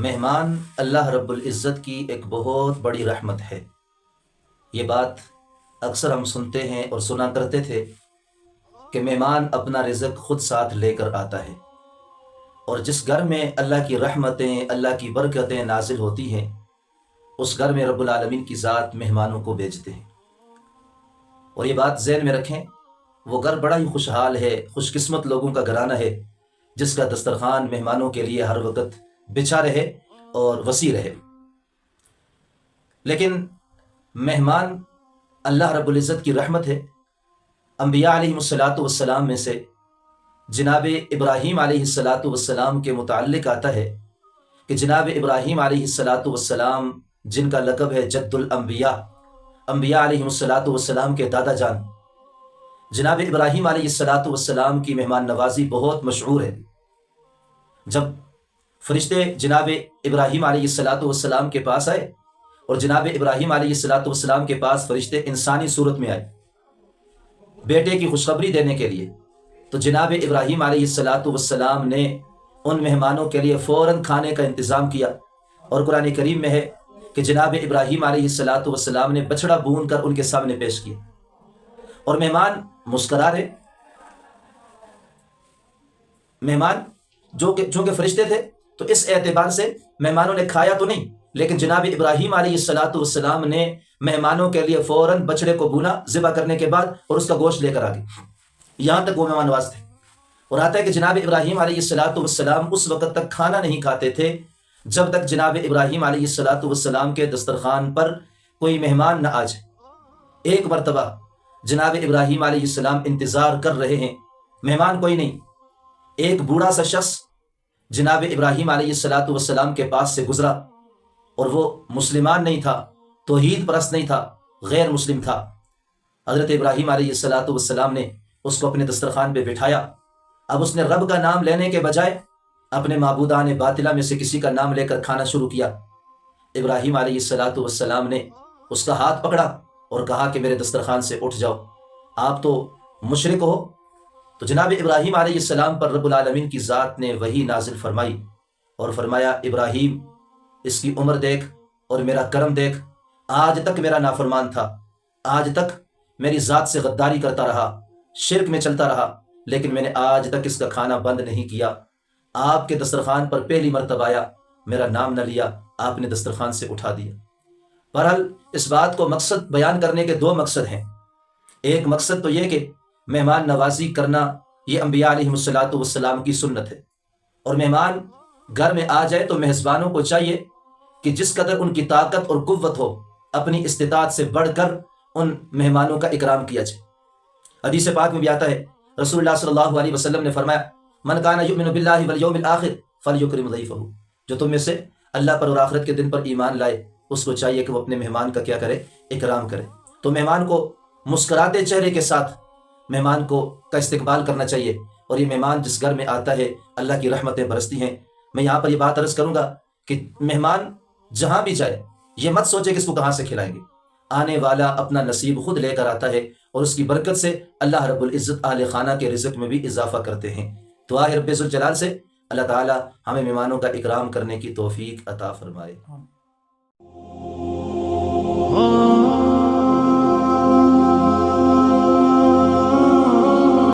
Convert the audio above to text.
مہمان اللہ رب العزت کی ایک بہت بڑی رحمت ہے۔ یہ بات اکثر ہم سنتے ہیں اور سنا کرتے تھے کہ مہمان اپنا رزق خود ساتھ لے کر آتا ہے، اور جس گھر میں اللہ کی رحمتیں، اللہ کی برکتیں نازل ہوتی ہیں، اس گھر میں رب العالمین کی ذات مہمانوں کو بھیجتے ہیں۔ اور یہ بات ذہن میں رکھیں، وہ گھر بڑا ہی خوشحال ہے، خوش قسمت لوگوں کا گھرانہ ہے جس کا دسترخوان مہمانوں کے لیے ہر وقت بچھا رہے اور وسیع رہے۔ لیکن مہمان اللہ رب العزت کی رحمت ہے۔ انبیاء علیہ الصلاۃ میں سے جناب ابراہیم علیہ السلام کے متعلق آتا ہے کہ جناب ابراہیم علیہ السلام جن کا لقب ہے جد الانبیاء، انبیاء علیہ السلام کے دادا جان، جناب ابراہیم علیہ السلام کی مہمان نوازی بہت مشہور ہے۔ جب فرشتے جناب ابراہیم علیہ السلام کے پاس آئے، اور جناب ابراہیم علیہ السلام کے پاس فرشتے انسانی صورت میں آئے بیٹے کی خوشخبری دینے کے لیے، تو جناب ابراہیم علیہ السلام نے ان مہمانوں کے لیے فوراً کھانے کا انتظام کیا، اور قرآن کریم میں ہے کہ جناب ابراہیم علیہ السلام نے بچڑا بھون کر ان کے سامنے پیش کیا، اور مہمان مسکرا رہے۔ مہمان جو کہ فرشتے تھے، تو اس اعتبار سے مہمانوں نے کھایا تو نہیں، لیکن جناب ابراہیم علیہ السلام نے مہمانوں کے لیے فوراً بچڑے کو بھونا ذبح کرنے کے بعد، اور اس کا گوشت لے کر آ گئے۔ یہاں تک وہ مہمان نواز تھے۔ اور آتا ہے کہ جناب ابراہیم علیہ السلام اس وقت تک کھانا نہیں کھاتے تھے جب تک جناب ابراہیم علیہ السلام کے دسترخوان پر کوئی مہمان نہ آ جائے۔ ایک مرتبہ جناب ابراہیم علیہ السلام انتظار کر رہے ہیں، مہمان کوئی نہیں۔ ایک بوڑھا سا شخص جناب ابراہیم علیہ السلام کے پاس سے گزرا، اور وہ مسلمان نہیں تھا، توحید پرست نہیں تھا، غیر مسلم تھا۔ حضرت ابراہیم علیہ السلام نے اس کو اپنے دسترخوان پہ بٹھایا۔ اب اس نے رب کا نام لینے کے بجائے اپنے معبودان باطلہ میں سے کسی کا نام لے کر کھانا شروع کیا۔ ابراہیم علیہ السلام نے اس کا ہاتھ پکڑا اور کہا کہ میرے دسترخوان سے اٹھ جاؤ، آپ تو مشرک ہو۔ تو جناب ابراہیم علیہ السلام پر رب العالمین کی ذات نے وحی نازل فرمائی اور فرمایا، ابراہیم اس کی عمر دیکھ اور میرا کرم دیکھ، آج تک میرا نافرمان تھا، آج تک میری ذات سے غداری کرتا رہا، شرک میں چلتا رہا، لیکن میں نے آج تک اس کا کھانا بند نہیں کیا۔ آپ کے دسترخوان پر پہلی مرتبہ آیا، میرا نام نہ لیا، آپ نے دسترخوان سے اٹھا دیا۔ بہرحال اس بات کو مقصد بیان کرنے کے دو مقصد ہیں۔ ایک مقصد تو یہ کہ مہمان نوازی کرنا یہ انبیاء علیہ السلام کی سنت ہے، اور مہمان گھر میں آ جائے تو میزبانوں کو چاہیے کہ جس قدر ان کی طاقت اور قوت ہو، اپنی استطاعت سے بڑھ کر ان مہمانوں کا اکرام کیا جائے۔ حدیث پاک میں بھی آتا ہے، رسول اللہ صلی اللہ علیہ وسلم نے فرمایا، من کان یؤمن باللہ والیوم الآخر فلیکرم ضیفہ، جو تم میں سے اللہ پر اور آخرت کے دن پر ایمان لائے، اس کو چاہیے کہ وہ اپنے مہمان کا کیا کرے، اکرام کرے۔ تو مہمان کو مسکراتے چہرے کے ساتھ مہمان کا استقبال کرنا چاہیے، اور یہ مہمان جس گھر میں آتا ہے اللہ کی رحمتیں برستی ہیں۔ میں یہاں پر یہ بات عرض کروں گا کہ مہمان جہاں بھی جائے یہ مت سوچے کہ اس کو کہاں سے کھلائیں گے، آنے والا اپنا نصیب خود لے کر آتا ہے، اور اس کی برکت سے اللہ رب العزت اہل خانہ کے رزق میں بھی اضافہ کرتے ہیں۔ دعا ہے رب ذوالجلال سے اللہ تعالی ہمیں مہمانوں کا اکرام کرنے کی توفیق عطا فرمائے۔